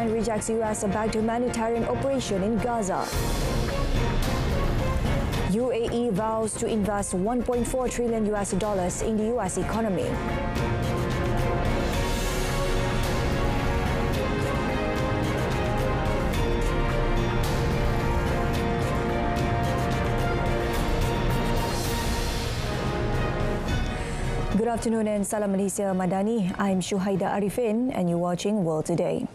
Iran rejects US-backed humanitarian operation in Gaza. UAE vows to invest $1.4 trillion in the US economy. Good afternoon and Salam Malaysia Madani. I'm Shuhaida Arifin and you're watching World Today.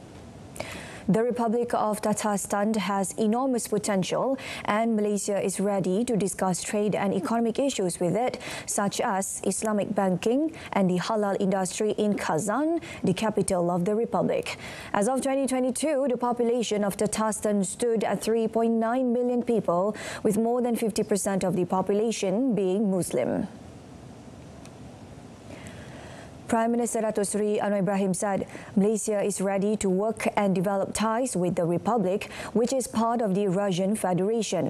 The Republic of Tatarstan has enormous potential and Malaysia is ready to discuss trade and economic issues with it, such as Islamic banking and the halal industry in Kazan, the capital of the Republic. As of 2022, the population of Tatarstan stood at 3.9 million people, with more than 50% of the population being Muslim. Prime Minister Datuk Seri Anwar Ibrahim said Malaysia is ready to work and develop ties with the Republic, which is part of the Russian Federation.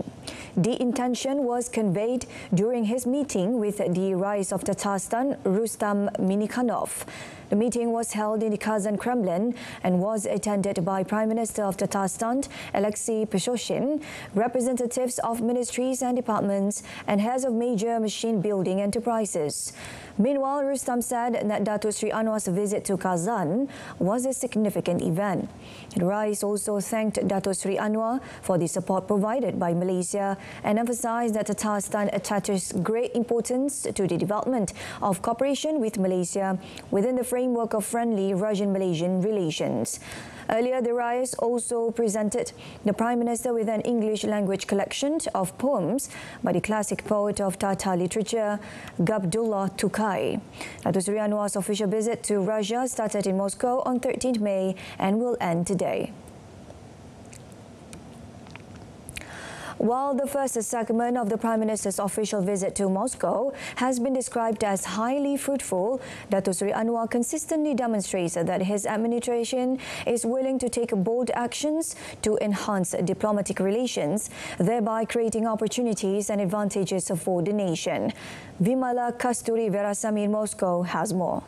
The intention was conveyed during his meeting with the Rais of Tatarstan, Rustam Minikhanov. The meeting was held in the Kazan Kremlin and was attended by Prime Minister of Tatarstan, Alexei Peshoshin, representatives of ministries and departments, and heads of major machine building enterprises. Meanwhile, Rustam said that Datuk Seri Anwar's visit to Kazan was a significant event. The Rais also thanked Datuk Seri Anwar for the support provided by Malaysia and emphasised that Tatarstan attaches great importance to the development of cooperation with Malaysia within the framework of friendly Russian-Malaysian relations. Earlier, the Rais also presented the Prime Minister with an English language collection of poems by the classic poet of Tatar literature, Gabdullah Tukai. Datuk Seri Anwar's official visit to Russia started in Moscow on 13th May and will end today. While the first segment of the Prime Minister's official visit to Moscow has been described as highly fruitful, Datuk Seri Anwar consistently demonstrates that his administration is willing to take bold actions to enhance diplomatic relations, thereby creating opportunities and advantages for the nation. Vimala Kasturi Rasmi in Moscow has more.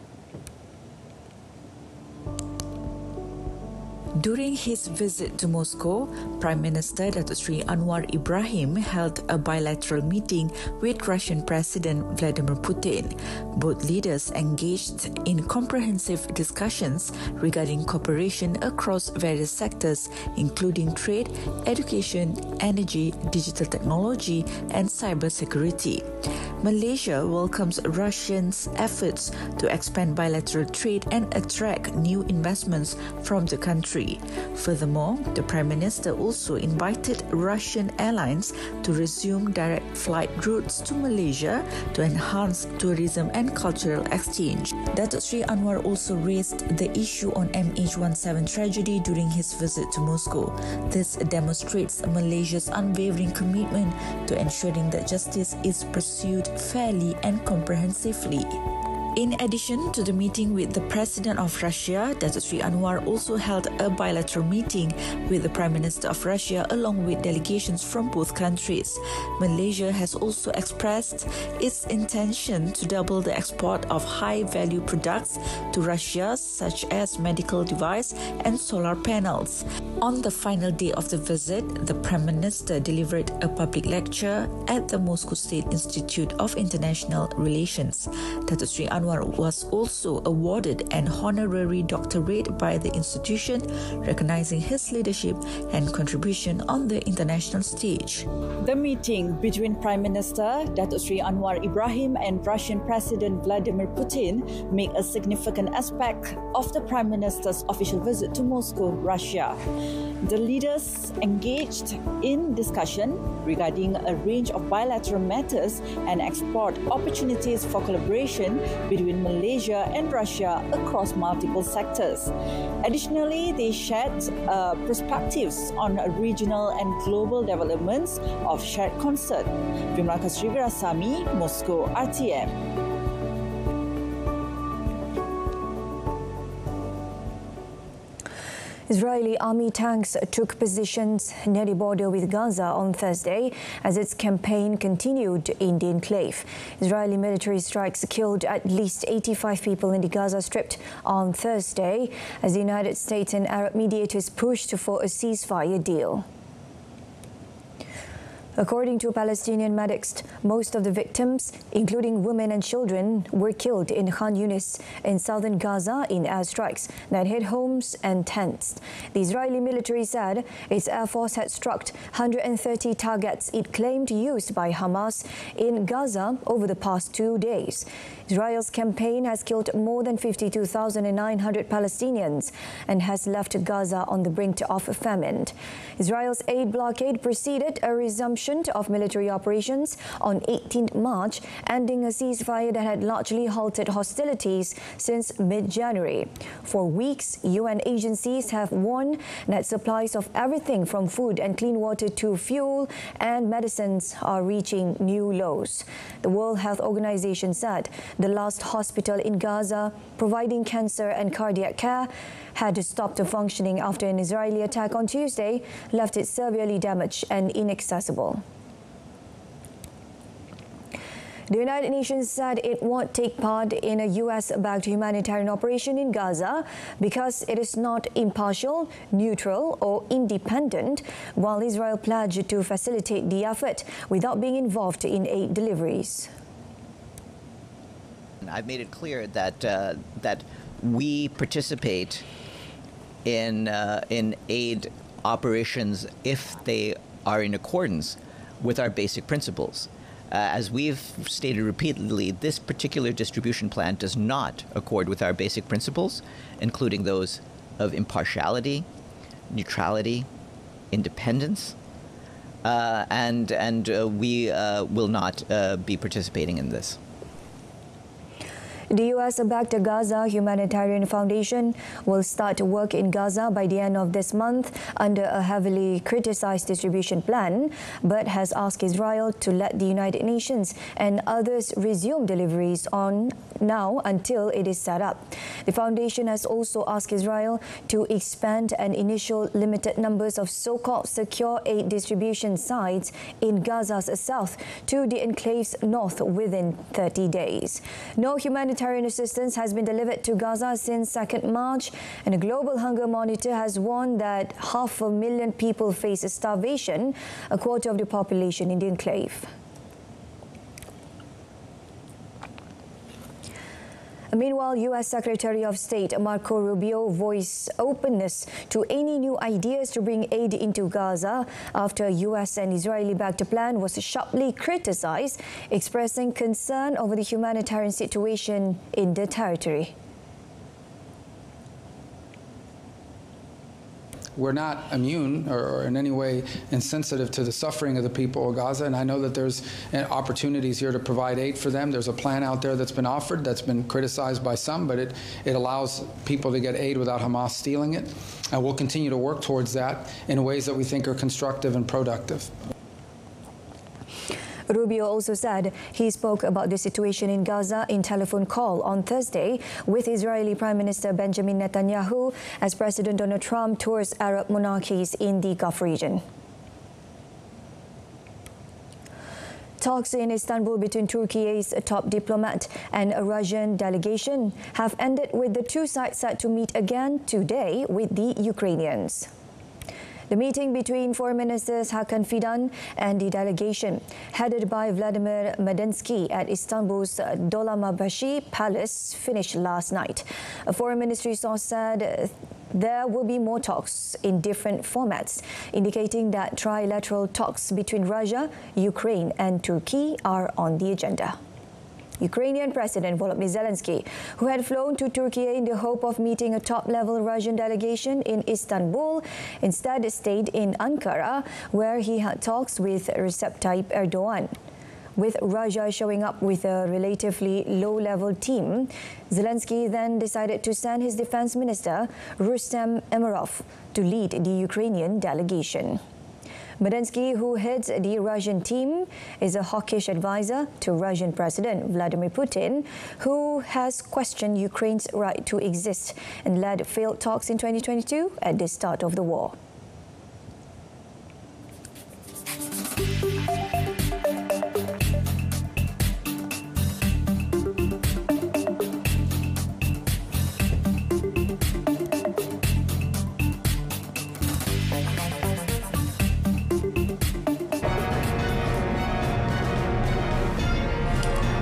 During his visit to Moscow, Prime Minister Datuk Seri Anwar Ibrahim held a bilateral meeting with Russian President Vladimir Putin. Both leaders engaged in comprehensive discussions regarding cooperation across various sectors, including trade, education, energy, digital technology, and cybersecurity. Malaysia welcomes Russia's efforts to expand bilateral trade and attract new investments from the country. Furthermore, the Prime Minister also invited Russian airlines to resume direct flight routes to Malaysia to enhance tourism and cultural exchange. Datuk Seri Anwar also raised the issue on MH17 tragedy during his visit to Moscow. This demonstrates Malaysia's unwavering commitment to ensuring that justice is pursued fairly and comprehensively. In addition to the meeting with the President of Russia, Datuk Seri Anwar also held a bilateral meeting with the Prime Minister of Russia along with delegations from both countries. Malaysia has also expressed its intention to double the export of high-value products to Russia, such as medical devices and solar panels. On the final day of the visit, the Prime Minister delivered a public lecture at the Moscow State Institute of International Relations. Datuk Seri Anwar was also awarded an honorary doctorate by the institution, recognizing his leadership and contribution on the international stage. The meeting between Prime Minister Datuk Seri Anwar Ibrahim and Russian President Vladimir Putin make a significant aspect of the Prime Minister's official visit to Moscow, Russia. The leaders engaged in discussion regarding a range of bilateral matters and export opportunities for collaboration between Malaysia and Russia across multiple sectors. Additionally, they shared perspectives on regional and global developments of shared concern. Terima kasih, Rasmi, Moscow RTM. Israeli army tanks took positions near the border with Gaza on Thursday as its campaign continued in the enclave. Israeli military strikes killed at least 85 people in the Gaza Strip on Thursday as the United States and Arab mediators pushed for a ceasefire deal. According to Palestinian medics, most of the victims, including women and children, were killed in Khan Yunis in southern Gaza in airstrikes that hit homes and tents. The Israeli military said its air force had struck 130 targets it claimed used by Hamas in Gaza over the past 2 days. Israel's campaign has killed more than 52,900 Palestinians and has left Gaza on the brink of famine. Israel's aid blockade preceded a resumption of military operations on 18 March, ending a ceasefire that had largely halted hostilities since mid-January. For weeks, UN agencies have warned that supplies of everything from food and clean water to fuel and medicines are reaching new lows. The World Health Organization said the last hospital in Gaza providing cancer and cardiac care had stopped functioning after an Israeli attack on Tuesday left it severely damaged and inaccessible. The United Nations said it won't take part in a US-backed humanitarian operation in Gaza because it is not impartial, neutral or independent, while Israel pledged to facilitate the effort without being involved in aid deliveries. I've made it clear that we participate in aid operations if they are in accordance with our basic principles. As we've stated repeatedly, this particular distribution plan does not accord with our basic principles, including those of impartiality, neutrality, independence, and we will not be participating in this. The US-backed Gaza Humanitarian Foundation will start work in Gaza by the end of this month under a heavily criticized distribution plan, but has asked Israel to let the United Nations and others resume deliveries on now until it is set up. The foundation has also asked Israel to expand an initial limited numbers of so-called secure aid distribution sites in Gaza's south to the enclave's north within 30 days. No humanitarian assistance has been delivered to Gaza since 2nd March, and a global hunger monitor has warned that 500,000 people face starvation, a quarter of the population in the enclave. Meanwhile, U.S. Secretary of State Marco Rubio voiced openness to any new ideas to bring aid into Gaza after a U.S. and Israeli-backed plan was sharply criticized, expressing concern over the humanitarian situation in the territory. We're not immune or in any way insensitive to the suffering of the people of Gaza, and I know that there's opportunities here to provide aid for them. There's a plan out there that's been offered that's been criticized by some, but it allows people to get aid without Hamas stealing it. And we'll continue to work towards that in ways that we think are constructive and productive. Rubio also said he spoke about the situation in Gaza in telephone call on Thursday with Israeli Prime Minister Benjamin Netanyahu as President Donald Trump tours Arab monarchies in the Gulf region. Talks in Istanbul between Turkey's top diplomat and a Russian delegation have ended with the two sides set to meet again today with the Ukrainians. The meeting between Foreign Ministers Hakan Fidan and the delegation, headed by Vladimir Medinsky at Istanbul's Dolmabahce Palace, finished last night. A Foreign Ministry source said there will be more talks in different formats, indicating that trilateral talks between Russia, Ukraine and Turkey are on the agenda. Ukrainian President Volodymyr Zelensky, who had flown to Turkey in the hope of meeting a top-level Russian delegation in Istanbul, instead stayed in Ankara, where he had talks with Recep Tayyip Erdogan. With Russia showing up with a relatively low-level team, Zelensky then decided to send his defense minister, Rustem Umerov, to lead the Ukrainian delegation. Medensky, who heads the Russian team, is a hawkish advisor to Russian President Vladimir Putin, who has questioned Ukraine's right to exist and led failed talks in 2022 at the start of the war.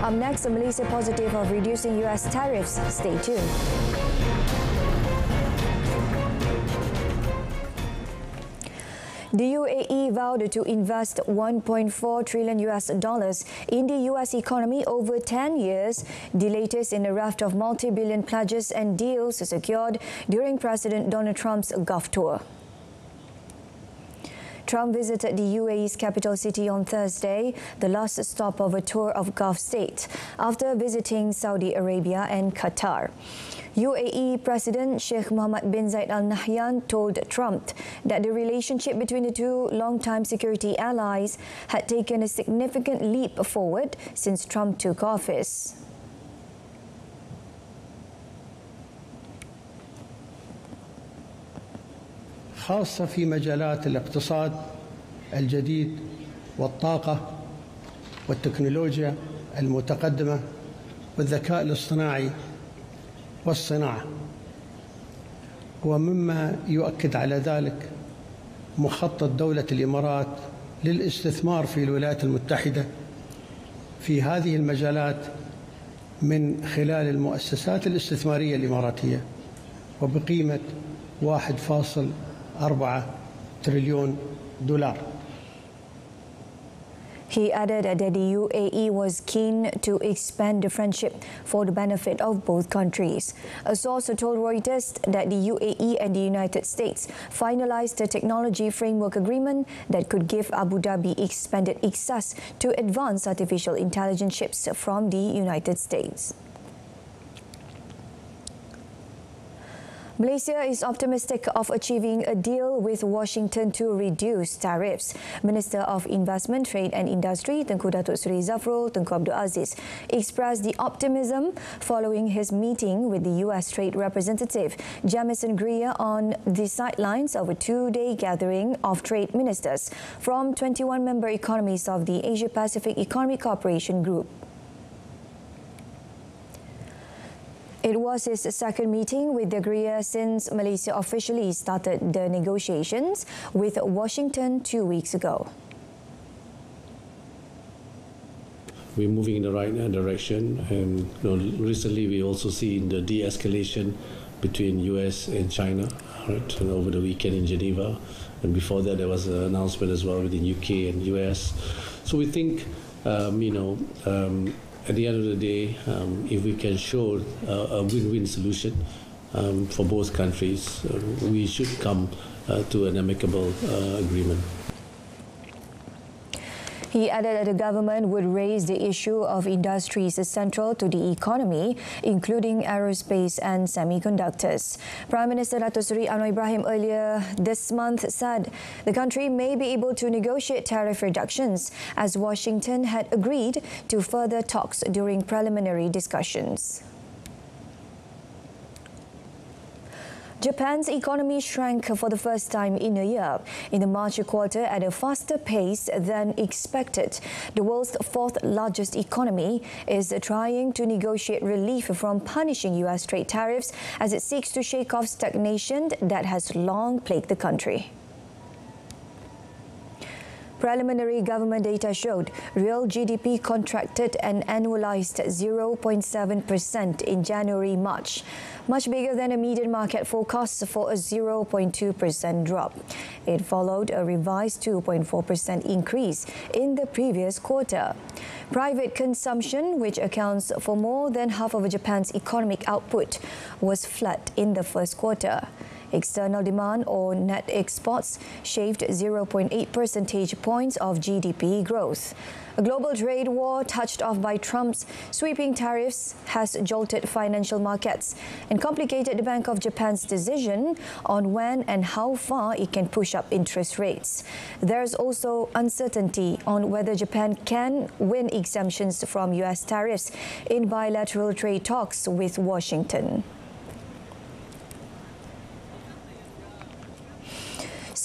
Up next, Malaysia positive of reducing US tariffs. Stay tuned. The UAE vowed to invest $1.4 trillion in the US economy over 10 years, the latest in a raft of multi-billion pledges and deals secured during President Donald Trump's Gulf tour. Trump visited the UAE's capital city on Thursday, the last stop of a tour of Gulf states, after visiting Saudi Arabia and Qatar. UAE President Sheikh Mohammed bin Zayed Al Nahyan told Trump that the relationship between the two longtime security allies had taken a significant leap forward since Trump took office. خاصة في مجالات الاقتصاد الجديد والطاقة والتكنولوجيا المتقدمة والذكاء الاصطناعي والصناعة. ومما يؤكد على ذلك مخطط دولة الإمارات للاستثمار في الولايات المتحدة في هذه المجالات من خلال المؤسسات الاستثمارية الإماراتية وبقيمة 1.4 trillion dollar. He added that the UAE was keen to expand the friendship for the benefit of both countries. A source told Reuters that the UAE and the United States finalized a technology framework agreement that could give Abu Dhabi expanded access to advanced artificial intelligence chips from the United States. Malaysia is optimistic of achieving a deal with Washington to reduce tariffs. Minister of Investment, Trade and Industry, Tengku Datuk Seri Zafrul Tengku Abdul Aziz, expressed the optimism following his meeting with the U.S. Trade Representative Jamison Greer on the sidelines of a two-day gathering of trade ministers from 21 member economies of the Asia-Pacific Economic Cooperation Group. It was his second meeting with the Greer since Malaysia officially started the negotiations with Washington 2 weeks ago. We're moving in the right direction, and recently we also see the de-escalation between US and China, right, and over the weekend in Geneva, and before that there was an announcement as well within UK and US. So we think, at the end of the day, if we can show a win-win solution for both countries, we should come to an amicable agreement. He added that the government would raise the issue of industries central to the economy, including aerospace and semiconductors. Prime Minister Datuk Seri Anwar Ibrahim earlier this month said the country may be able to negotiate tariff reductions, as Washington had agreed to further talks during preliminary discussions. Japan's economy shrank for the first time in a year in the March quarter at a faster pace than expected. The world's fourth largest economy is trying to negotiate relief from punishing US trade tariffs as it seeks to shake off stagnation that has long plagued the country. Preliminary government data showed real GDP contracted an annualized 0.7% in January-March, much bigger than a median market forecast for a 0.2% drop. It followed a revised 2.4% increase in the previous quarter. Private consumption, which accounts for more than half of Japan's economic output, was flat in the first quarter. External demand or net exports shaved 0.8 percentage points of GDP growth. A global trade war touched off by Trump's sweeping tariffs has jolted financial markets and complicated the Bank of Japan's decision on when and how far it can push up interest rates. There's also uncertainty on whether Japan can win exemptions from US tariffs in bilateral trade talks with Washington.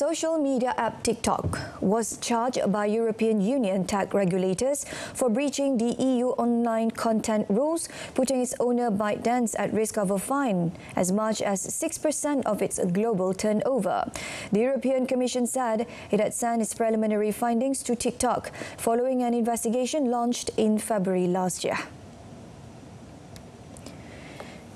Social media app TikTok was charged by European Union tech regulators for breaching the EU online content rules, putting its owner ByteDance at risk of a fine as much as 6% of its global turnover. The European Commission said it had sent its preliminary findings to TikTok following an investigation launched in February last year.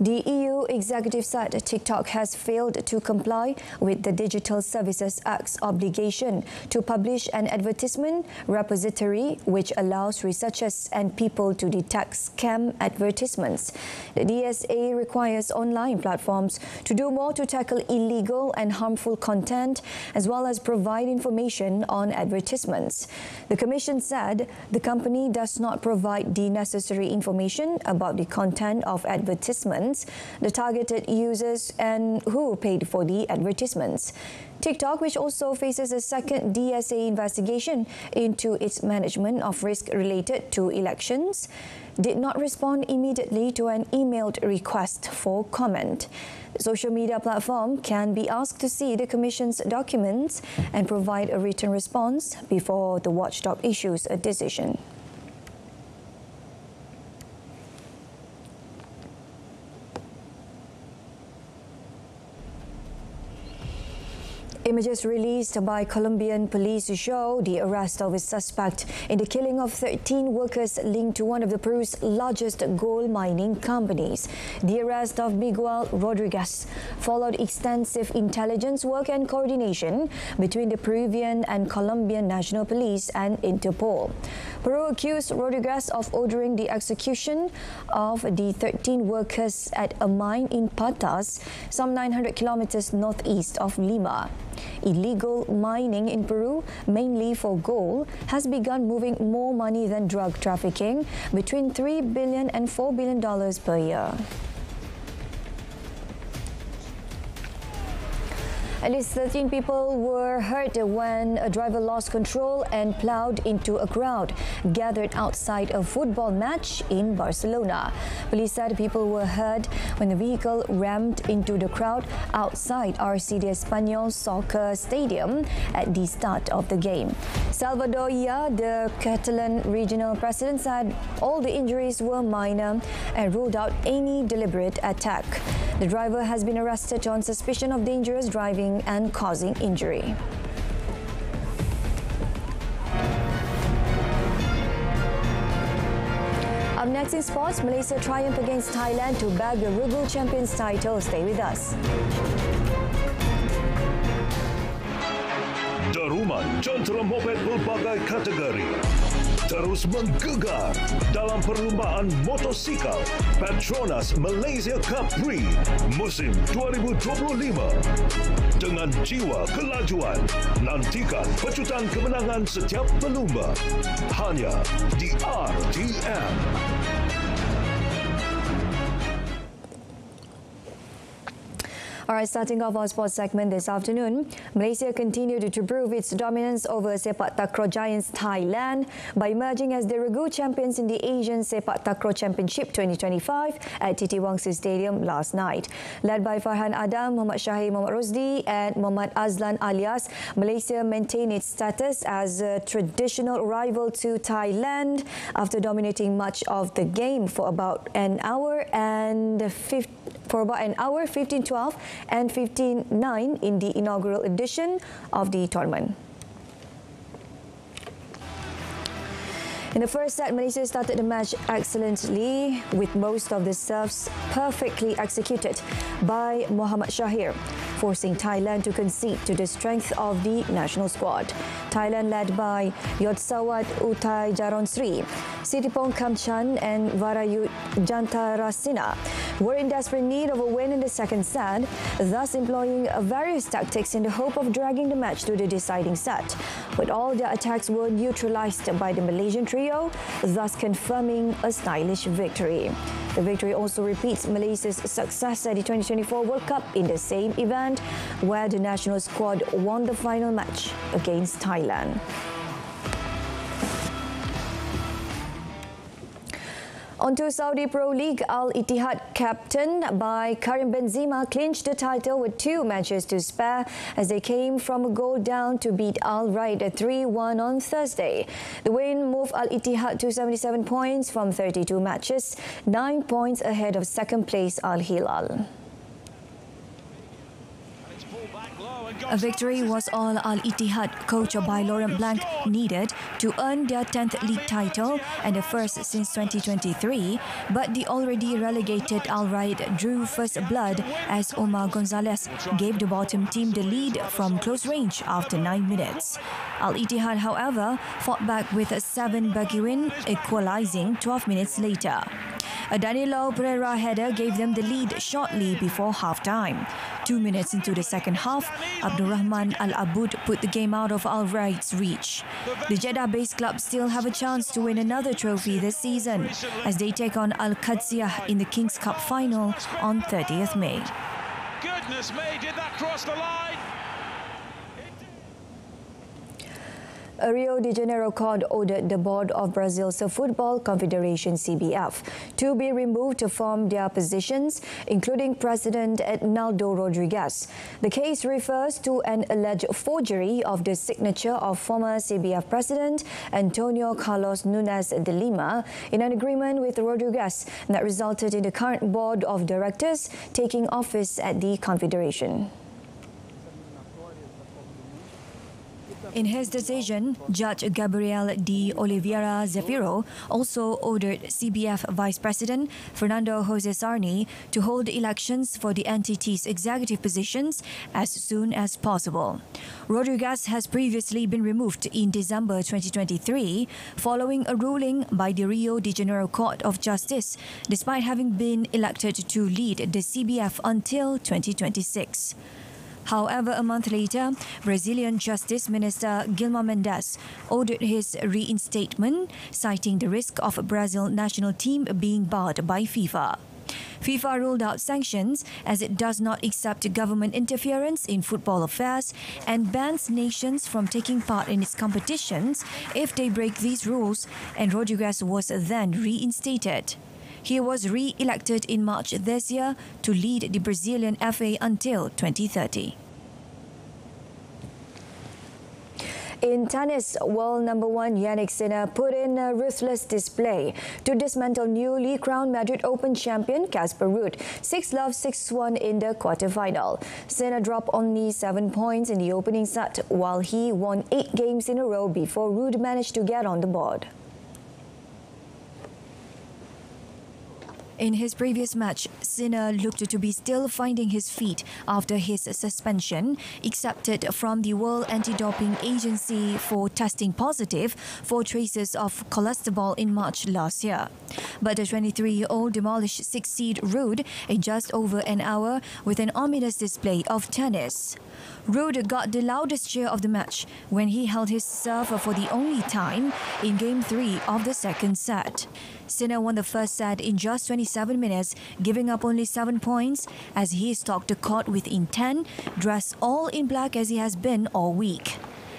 The EU executive said TikTok has failed to comply with the Digital Services Act's obligation to publish an advertisement repository which allows researchers and people to detect scam advertisements. The DSA requires online platforms to do more to tackle illegal and harmful content as well as provide information on advertisements. The Commission said the company does not provide the necessary information about the content of advertisements, the targeted users and who paid for the advertisements. TikTok, which also faces a second DSA investigation into its management of risk related to elections, did not respond immediately to an emailed request for comment. The social media platform can be asked to see the Commission's documents and provide a written response before the watchdog issues a decision. Images released by Colombian police show the arrest of a suspect in the killing of 13 workers linked to one of Peru's largest gold mining companies. The arrest of Miguel Rodriguez followed extensive intelligence work and coordination between the Peruvian and Colombian National Police and Interpol. Peru accused Rodriguez of ordering the execution of the 13 workers at a mine in Patas, some 900 kilometers northeast of Lima. Illegal mining in Peru, mainly for gold, has begun moving more money than drug trafficking, between $3 billion and $4 billion per year. At least 13 people were hurt when a driver lost control and plowed into a crowd gathered outside a football match in Barcelona. Police said people were hurt when the vehicle rammed into the crowd outside RC de Espanyol soccer stadium at the start of the game. Salvador Illa, the Catalan regional president, said all the injuries were minor and ruled out any deliberate attack. The driver has been arrested on suspicion of dangerous driving and causing injury. Up next in sports, Malaysia triumph against Thailand to bag the Rugby Champions title. Stay with us. Daruman jentera moped berbagai kategori terus menggegar dalam perlumbaan motosikal Petronas Malaysia Cup Prix musim 2025. Dengan jiwa kelajuan, nantikan pecutan kemenangan setiap pelumba hanya di RTM. All right, starting off our sports segment this afternoon, Malaysia continued to prove its dominance over sepak takraw giants Thailand by emerging as the Rugby champions in the Asian Sepak Takraw Championship 2025 at TT Wangsi Stadium last night. Led by Farhan Adam, Muhammad Shahir Muhammad Rosdi and Muhammad Azlan Alias, Malaysia maintained its status as a traditional rival to Thailand after dominating much of the game for about an hour 15-12 and 15-9 in the inaugural edition of the tournament. In the first set, Malaysia started the match excellently with most of the serves perfectly executed by Muhammad Shahir. forcing Thailand to concede to the strength of the national squad. Thailand, led by Yotsawat Utai Jaronsri, Sitipong Kamchan and Varayut Jantarasina, were in desperate need of a win in the second set, thus employing various tactics in the hope of dragging the match to the deciding set. But all their attacks were neutralized by the Malaysian trio, thus confirming a stylish victory. The victory also repeats Malaysia's success at the 2024 World Cup in the same event, where the national squad won the final match against Thailand. Onto Saudi Pro League, Al Ittihad captained by Karim Benzema clinched the title with 2 matches to spare as they came from a goal down to beat Al Raid 3-1 on Thursday. The win moved Al Ittihad to 77 points from 32 matches, 9 points ahead of second place Al Hilal. A victory was all Al Ittihad, coached by Laurent Blanc, needed to earn their 10th league title and the first since 2023, but the already relegated Al Raid drew first blood as Omar Gonzalez gave the bottom team the lead from close range after 9 minutes. Al Ittihad, however, fought back with a 7-bogey win, equalizing 12 minutes later. A Danilo Pereira header gave them the lead shortly before half-time. 2 minutes into the second half, Abdurrahman Al-Aboud put the game out of Al Raid's reach. The Jeddah-based club still have a chance to win another trophy this season as they take on Al-Qadsiah in the Kings Cup final on 30th May. Goodness me, did that cross the line? A Rio de Janeiro court ordered the board of Brazil's Football Confederation (CBF) to be removed from their positions, including President Ednaldo Rodrigues. The case refers to an alleged forgery of the signature of former CBF President Antonio Carlos Nunes de Lima in an agreement with Rodrigues that resulted in the current board of directors taking office at the Confederation. In his decision, Judge Gabriel de Oliveira Zefiro also ordered CBF Vice President Fernando Jose Sarni to hold elections for the entity's executive positions as soon as possible. Rodrigues has previously been removed in December 2023 following a ruling by the Rio de Janeiro Court of Justice, despite having been elected to lead the CBF until 2026. However, a month later, Brazilian Justice Minister Guilherme Mendes ordered his reinstatement, citing the risk of Brazil national team being barred by FIFA. FIFA ruled out sanctions as it does not accept government interference in football affairs and bans nations from taking part in its competitions if they break these rules, and Rodrigues was then reinstated. He was re-elected in March this year to lead the Brazilian FA until 2030. In tennis, world number 1 Jannik Sinner put in a ruthless display to dismantle newly crowned Madrid Open champion Casper Ruud 6-love, 6-1 in the quarterfinal. Sinner dropped only 7 points in the opening set, while he won 8 games in a row before Ruud managed to get on the board. In his previous match, Sinner looked to be still finding his feet after his suspension, accepted from the World Anti-Doping Agency for testing positive for traces of cholesterol in March last year. But the 23-year-old demolished 6-seed Ruud in just over an hour with an ominous display of tennis. Ruud got the loudest cheer of the match when he held his serve for the only time in Game 3 of the second set. Sinner won the first set in just 27 minutes, giving up only 7 points as he stalked the court with intent, dressed all in black as he has been all week.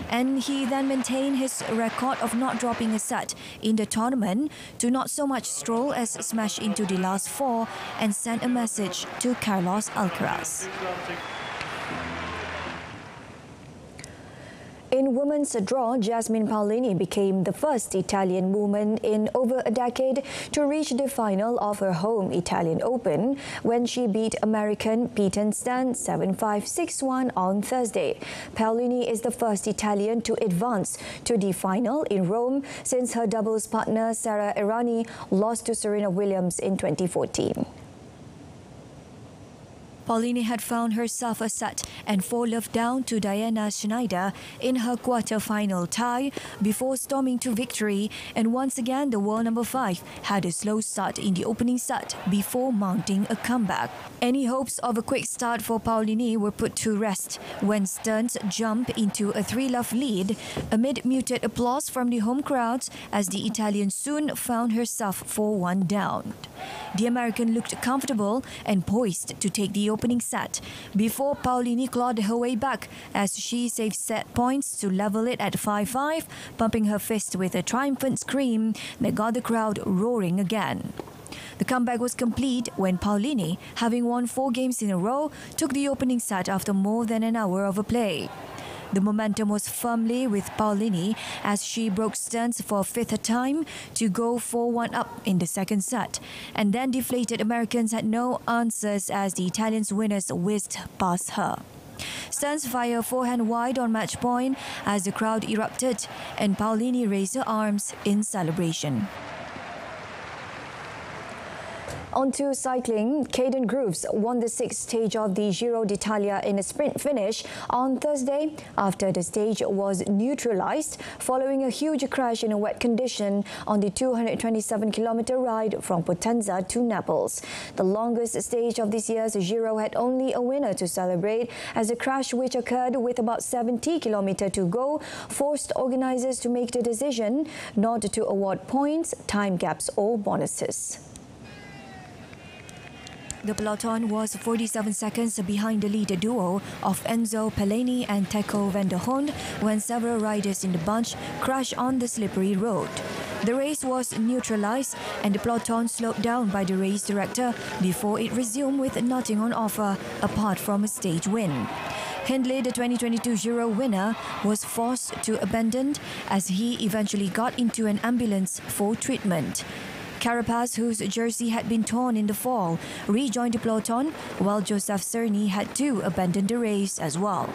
And he then maintained his record of not dropping a set in the tournament to not so much stroll as smash into the last 4 and send a message to Carlos Alcaraz. In women's draw, Jasmine Paolini became the first Italian woman in over a decade to reach the final of her home Italian Open when she beat American Peyton Stan 7-5, 6-1 on Thursday. Paolini is the first Italian to advance to the final in Rome since her doubles partner Sara Errani lost to Serena Williams in 2014. Pauline had found herself a set and 4-love down to Diana Schneider in her quarter-final tie before storming to victory, and once again the world number 5 had a slow start in the opening set before mounting a comeback. Any hopes of a quick start for Pauline were put to rest when Stearns jumped into a 3-love lead amid muted applause from the home crowds as the Italian soon found herself 4-1 down. The American looked comfortable and poised to take the opening set before Pauline clawed her way back as she saved set points to level it at 5-5, pumping her fist with a triumphant scream that got the crowd roaring again. The comeback was complete when Pauline, having won 4 games in a row, took the opening set after more than an hour of play. The momentum was firmly with Pauline as she broke Stearns for a 5th time to go 4-1 up in the second set, and then deflated Americans had no answers as the Italians' winners whizzed past her. Stearns fired forehand wide on match point as the crowd erupted, and Pauline raised her arms in celebration. On to cycling. Caden Groves won the 6th stage of the Giro d'Italia in a sprint finish on Thursday after the stage was neutralized following a huge crash in a wet condition on the 227-kilometer ride from Potenza to Naples. The longest stage of this year's Giro had only a winner to celebrate, as the crash, which occurred with about 70 kilometers to go, forced organizers to make the decision not to award points, time gaps or bonuses. The peloton was 47 seconds behind the leader duo of Enzo Pellegrini and Tecco van der Hoorn when several riders in the bunch crashed on the slippery road. The race was neutralized and the peloton slowed down by the race director before it resumed with nothing on offer apart from a stage win. Hindley, the 2022 Giro winner, was forced to abandon as he eventually got into an ambulance for treatment. Carapaz, whose jersey had been torn in the fall, rejoined the peloton, while Joseph Cerny had to abandon the race as well.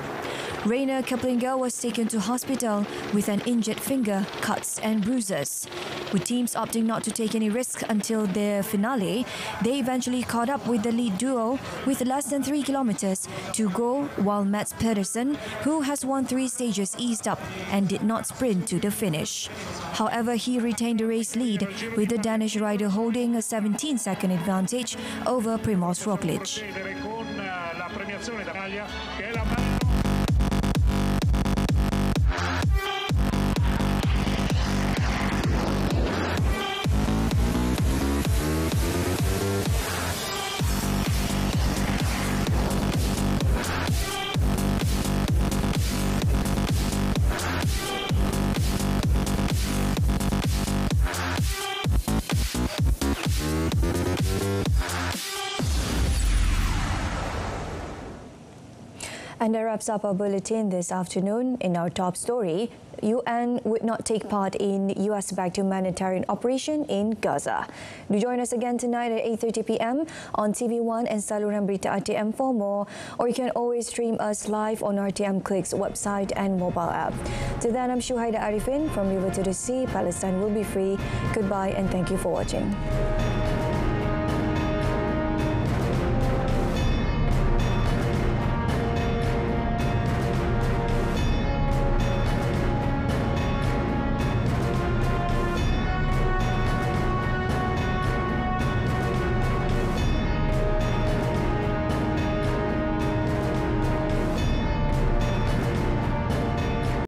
Rainer Keplinger was taken to hospital with an injured finger, cuts and bruises. With teams opting not to take any risk until their finale, they eventually caught up with the lead duo with less than 3 kilometers to go, while Mats Pedersen, who has won 3 stages, eased up and did not sprint to the finish. However, he retained the race lead, with the Danish rider holding a 17-second advantage over Primož Roglič. And that wraps up our bulletin this afternoon. In our top story, UN would not take part in US-backed humanitarian operation in Gaza. Do join us again tonight at 8:30 p.m. on TV1 and saluran Berita RTM for more, or you can always stream us live on RTM Click's website and mobile app. Till then, I'm Shuhaida Arifin from River to the Sea. Palestine will be free. Goodbye and thank you for watching.